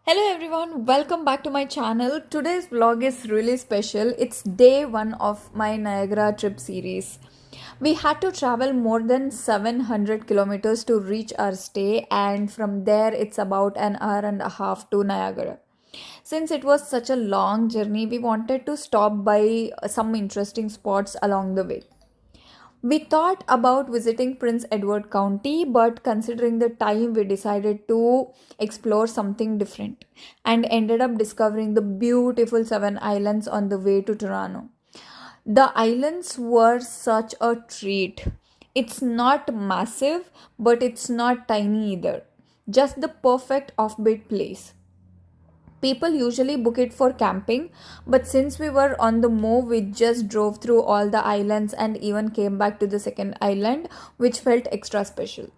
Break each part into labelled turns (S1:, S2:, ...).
S1: Hello everyone, welcome back to my channel. Today's vlog is really special. It's day one of my Niagara trip series. We had to travel more than 700 kilometers to reach our stay, and from there, it's about an hour and a half to Niagara. Since it was such a long journey, we wanted to stop by some interesting spots along the way. We thought about visiting Prince Edward County, but considering the time, we decided to explore something different and ended up discovering the beautiful seven islands on the way to Toronto. The islands were such a treat. It's not massive, but it's not tiny either. Just the perfect offbeat place. People usually book it for camping, but since we were on the move, we just drove through all the islands and even came back to the second island, which felt extra special.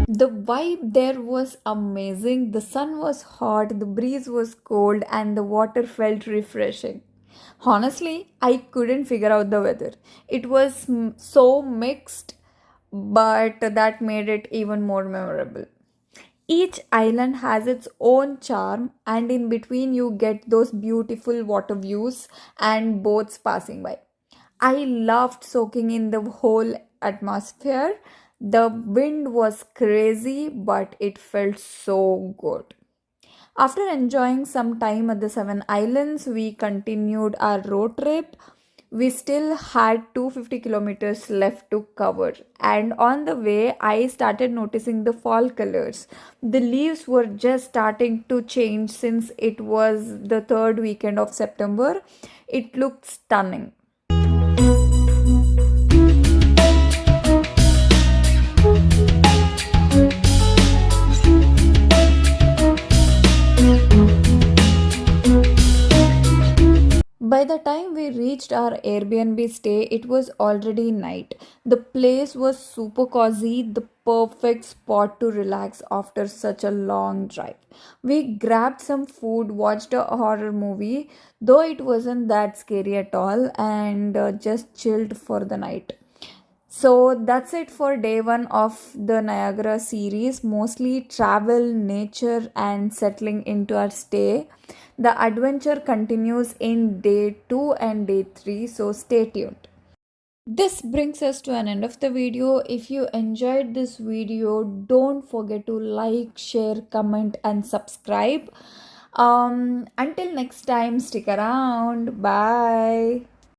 S1: The vibe there was amazing. The sun was hot, the breeze was cold, and the water felt refreshing. Honestly, I couldn't figure out the weather. It was so mixed, but that made it even more memorable. Each island has its own charm, and in between, you get those beautiful water views and boats passing by. I loved soaking in the whole atmosphere. The wind was crazy, but it felt so good. After enjoying some time at the Seven Islands, we continued our road trip. We still had 250 kilometers left to cover, and on the way, I started noticing the fall colors. The leaves were just starting to change since it was the third weekend of September. It looked stunning. By the time we reached our Airbnb stay, it was already night. The place was super cozy. The perfect spot to relax after such a long drive. We grabbed some food, watched a horror movie, though it wasn't that scary at all, and just chilled for the night. So that's it for day one of the Niagara series, mostly travel, nature, and settling into our stay. The adventure continues in day two and day three, so stay tuned. This brings us to an end of the video. If you enjoyed this video, don't forget to like, share, comment, and subscribe. Until next time, stick around. Bye.